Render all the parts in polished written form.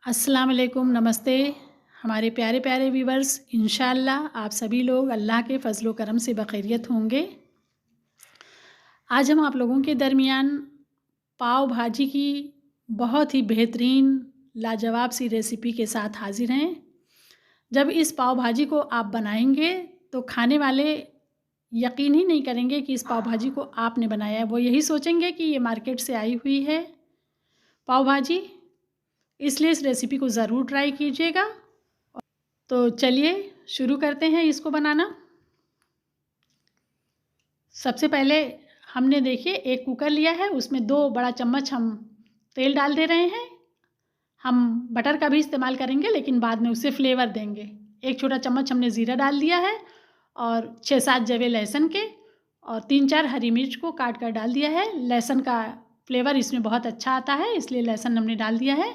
अस्सलाम वालेकुम, नमस्ते हमारे प्यारे प्यारे व्यूवर्स। इंशाअल्लाह आप सभी लोग अल्लाह के फ़ज़ल व करम से बख़ैरियत होंगे। आज हम आप लोगों के दरमियान पाव भाजी की बहुत ही बेहतरीन लाजवाब सी रेसिपी के साथ हाज़िर हैं। जब इस पाव भाजी को आप बनाएंगे तो खाने वाले यकीन ही नहीं करेंगे कि इस पाव भाजी को आपने बनाया है। वो यही सोचेंगे कि ये मार्केट से आई हुई है पाव भाजी। इसलिए इस रेसिपी को ज़रूर ट्राई कीजिएगा। तो चलिए शुरू करते हैं इसको बनाना। सबसे पहले हमने देखिए एक कुकर लिया है, उसमें 2 बड़ा चम्मच हम तेल डाल दे रहे हैं। हम बटर का भी इस्तेमाल करेंगे लेकिन बाद में उससे फ्लेवर देंगे। 1 छोटा चम्मच हमने ज़ीरा डाल दिया है और 6-7 जवे लहसुन के और 3-4 हरी मिर्च को काट कर डाल दिया है। लहसुन का फ्लेवर इसमें बहुत अच्छा आता है, इसलिए लहसुन हमने डाल दिया है।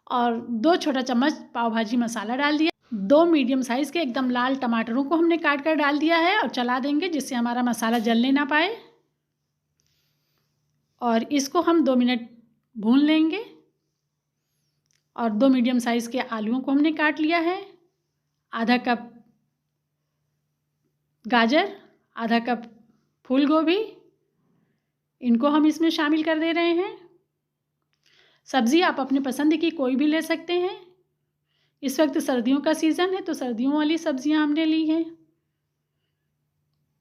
और 2 छोटा चम्मच पाव भाजी मसाला डाल दिया। 2 मीडियम साइज़ के एकदम लाल टमाटरों को हमने काट कर डाल दिया है और चला देंगे जिससे हमारा मसाला जलने ना पाए। और इसको हम 2 मिनट भून लेंगे। और 2 मीडियम साइज़ के आलूओं को हमने काट लिया है। आधा कप गाजर, आधा कप फूल गोभी, इनको हम इसमें शामिल कर दे रहे हैं। सब्ज़ी आप अपने पसंद की कोई भी ले सकते हैं। इस वक्त सर्दियों का सीज़न है तो सर्दियों वाली सब्ज़ियां हमने ली हैं।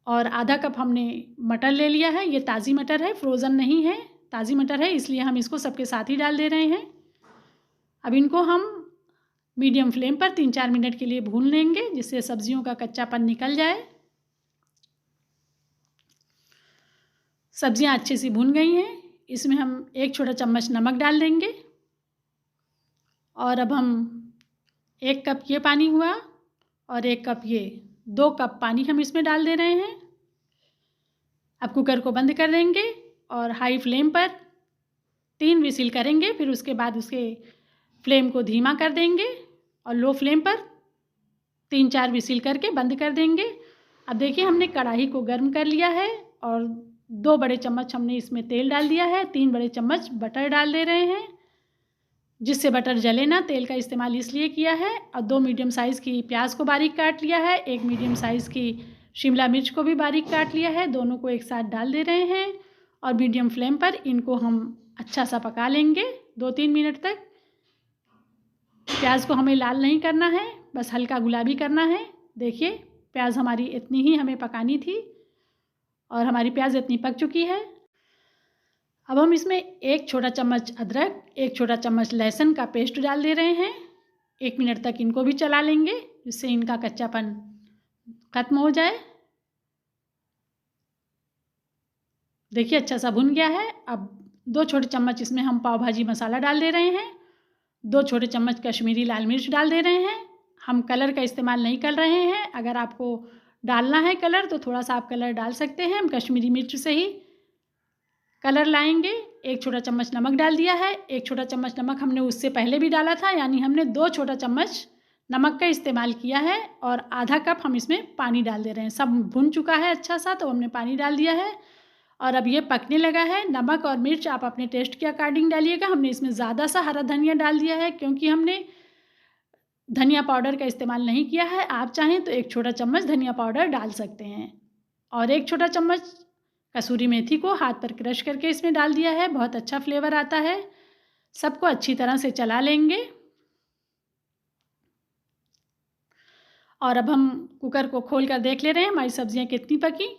और आधा कप हमने मटर ले लिया है। ये ताज़ी मटर है, फ्रोज़न नहीं है, ताज़ी मटर है, इसलिए हम इसको सबके साथ ही डाल दे रहे हैं। अब इनको हम मीडियम फ्लेम पर 3-4 मिनट के लिए भून लेंगे जिससे सब्जियों का कच्चापन निकल जाए। सब्जियां अच्छे से भून गई हैं। इसमें हम 1 छोटा चम्मच नमक डाल देंगे। और अब हम 1 कप ये पानी हुआ और 1 कप ये 2 कप पानी हम इसमें डाल दे रहे हैं। अब कुकर को बंद कर देंगे और हाई फ्लेम पर 3 विसिल करेंगे। फिर उसके बाद उसके फ्लेम को धीमा कर देंगे और लो फ्लेम पर 3-4 विसिल करके बंद कर देंगे। अब देखिए हमने कढ़ाई को गर्म कर लिया है और 2 बड़े चम्मच हमने इसमें तेल डाल दिया है। 3 बड़े चम्मच बटर डाल दे रहे हैं जिससे बटर जले ना, तेल का इस्तेमाल इसलिए किया है। और 2 मीडियम साइज़ की प्याज को बारीक काट लिया है। 1 मीडियम साइज़ की शिमला मिर्च को भी बारीक काट लिया है। दोनों को एक साथ डाल दे रहे हैं और मीडियम फ्लेम पर इनको हम अच्छा सा पका लेंगे 2-3 मिनट तक। प्याज को हमें लाल नहीं करना है, बस हल्का गुलाबी करना है। देखिए प्याज हमारी इतनी ही हमें पकानी थी और हमारी प्याज इतनी पक चुकी है। अब हम इसमें 1 छोटा चम्मच अदरक, 1 छोटा चम्मच लहसुन का पेस्ट डाल दे रहे हैं। 1 मिनट तक इनको भी चला लेंगे जिससे इनका कच्चापन ख़त्म हो जाए। देखिए अच्छा सा भुन गया है। अब 2 छोटे चम्मच इसमें हम पाव भाजी मसाला डाल दे रहे हैं। 2 छोटे चम्मच कश्मीरी लाल मिर्च डाल दे रहे हैं। हम कलर का इस्तेमाल नहीं कर रहे हैं। अगर आपको डालना है कलर तो थोड़ा सा आप कलर डाल सकते हैं। हम कश्मीरी मिर्च से ही कलर लाएंगे। 1 छोटा चम्मच नमक डाल दिया है। 1 छोटा चम्मच नमक हमने उससे पहले भी डाला था, यानी हमने 2 छोटा चम्मच नमक का इस्तेमाल किया है। और आधा कप हम इसमें पानी डाल दे रहे हैं। सब भुन चुका है अच्छा सा तो हमने पानी डाल दिया है और अब ये पकने लगा है। नमक और मिर्च आप अपने टेस्ट के अकॉर्डिंग डालिएगा। हमने इसमें ज़्यादा सा हरा धनिया डाल दिया है क्योंकि हमने धनिया पाउडर का इस्तेमाल नहीं किया है। आप चाहें तो 1 छोटा चम्मच धनिया पाउडर डाल सकते हैं। और 1 छोटा चम्मच कसूरी मेथी को हाथ पर क्रश करके इसमें डाल दिया है। बहुत अच्छा फ्लेवर आता है। सबको अच्छी तरह से चला लेंगे। और अब हम कुकर को खोल कर देख ले रहे हैं हमारी सब्जियां कितनी पकी।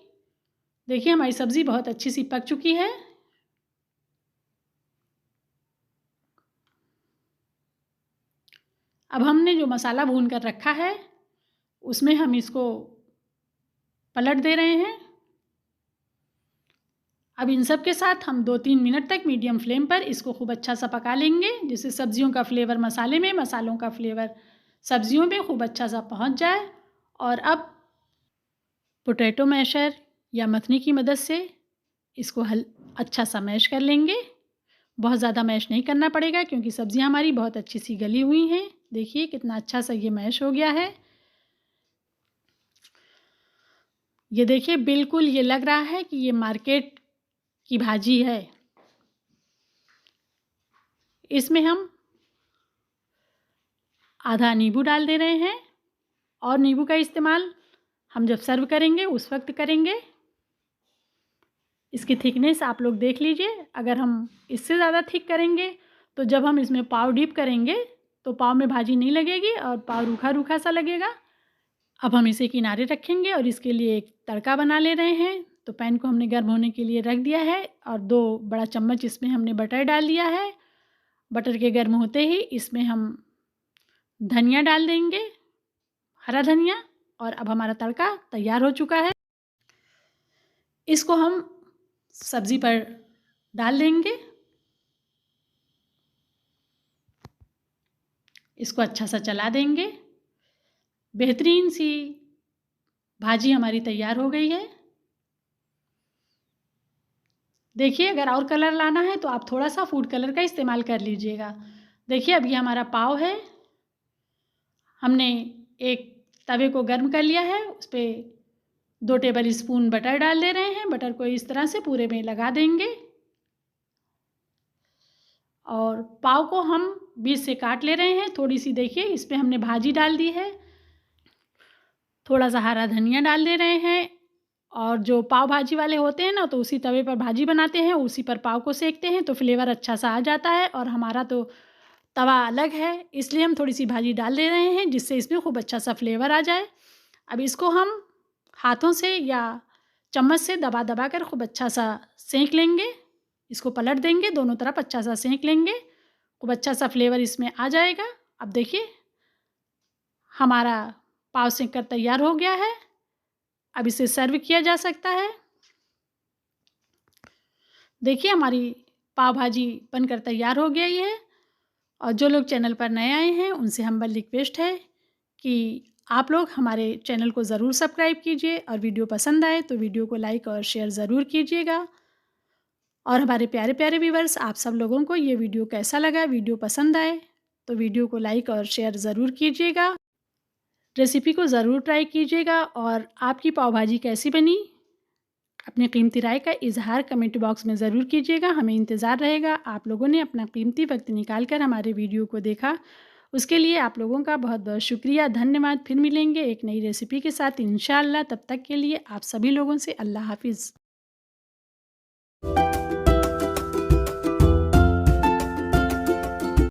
देखिए हमारी सब्ज़ी बहुत अच्छी सी पक चुकी है। अब हमने जो मसाला भून कर रखा है उसमें हम इसको पलट दे रहे हैं। अब इन सब के साथ हम 2-3 मिनट तक मीडियम फ्लेम पर इसको खूब अच्छा सा पका लेंगे जिससे सब्जियों का फ्लेवर मसाले में, मसालों का फ्लेवर सब्जियों में खूब अच्छा सा पहुंच जाए। और अब पोटैटो मैशर या मथनी की मदद से इसको अच्छा सा मैश कर लेंगे। बहुत ज़्यादा मैश नहीं करना पड़ेगा क्योंकि सब्जियां हमारी बहुत अच्छी सी गली हुई हैं। देखिए कितना अच्छा सा ये मैश हो गया है। ये देखिए बिल्कुल ये लग रहा है कि ये मार्केट की भाजी है। इसमें हम आधा नींबू डाल दे रहे हैं और नींबू का इस्तेमाल हम जब सर्व करेंगे उस वक्त करेंगे। इसकी थिकनेस आप लोग देख लीजिए, अगर हम इससे ज़्यादा थिक करेंगे तो जब हम इसमें पाव डिप करेंगे तो पाव में भाजी नहीं लगेगी और पाव रूखा रूखा सा लगेगा। अब हम इसे किनारे रखेंगे और इसके लिए एक तड़का बना ले रहे हैं। तो पैन को हमने गर्म होने के लिए रख दिया है और 2 बड़ा चम्मच इसमें हमने बटर डाल दिया है। बटर के गर्म होते ही इसमें हम धनिया डाल देंगे, हरा धनिया, और अब हमारा तड़का तैयार हो चुका है। इसको हम सब्ज़ी पर डाल देंगे। इसको अच्छा सा चला देंगे। बेहतरीन सी भाजी हमारी तैयार हो गई है। देखिए, अगर और कलर लाना है तो आप थोड़ा सा फूड कलर का इस्तेमाल कर लीजिएगा। देखिए, अब ये हमारा पाव है। हमने एक तवे को गर्म कर लिया है, उस पे 2 टेबल स्पून बटर डाल दे रहे हैं। बटर को इस तरह से पूरे में लगा देंगे और पाव को हम बीच से काट ले रहे हैं। थोड़ी सी देखिए इस पे हमने भाजी डाल दी है, थोड़ा सा हरा धनिया डाल दे रहे हैं। और जो पाव भाजी वाले होते हैं ना, तो उसी तवे पर भाजी बनाते हैं, उसी पर पाव को सेकते हैं तो फ्लेवर अच्छा सा आ जाता है। और हमारा तो तवा अलग है, इसलिए हम थोड़ी सी भाजी डाल दे रहे हैं जिससे इसमें खूब अच्छा सा फ्लेवर आ जाए। अब इसको हम हाथों से या चम्मच से दबा दबा कर खूब अच्छा सा सेंक लेंगे। इसको पलट देंगे, दोनों तरफ अच्छा सा सेंक लेंगे, खूब अच्छा सा फ्लेवर इसमें आ जाएगा। अब देखिए, हमारा पाव सेंक कर तैयार हो गया है। अब इसे सर्व किया जा सकता है। देखिए, हमारी पाव भाजी बनकर तैयार हो गई है। और जो लोग चैनल पर नए आए हैं उनसे हम्बल रिक्वेस्ट है कि आप लोग हमारे चैनल को ज़रूर सब्सक्राइब कीजिए और वीडियो पसंद आए तो वीडियो को लाइक और शेयर ज़रूर कीजिएगा। और हमारे प्यारे प्यारे व्यूअर्स, आप सब लोगों को ये वीडियो कैसा लगा, वीडियो पसंद आए तो वीडियो को लाइक और शेयर ज़रूर कीजिएगा। रेसिपी को ज़रूर ट्राई कीजिएगा और आपकी पाव भाजी कैसी बनी, अपनी कीमती राय का इज़हार कमेंट बॉक्स में ज़रूर कीजिएगा। हमें इंतज़ार रहेगा। आप लोगों ने अपना कीमती वक्त निकाल कर हमारे वीडियो को देखा, उसके लिए आप लोगों का बहुत बहुत शुक्रिया, धन्यवाद। फिर मिलेंगे एक नई रेसिपी के साथ इंशाअल्लाह। तब तक के लिए आप सभी लोगों से अल्लाह हाफ़िज़।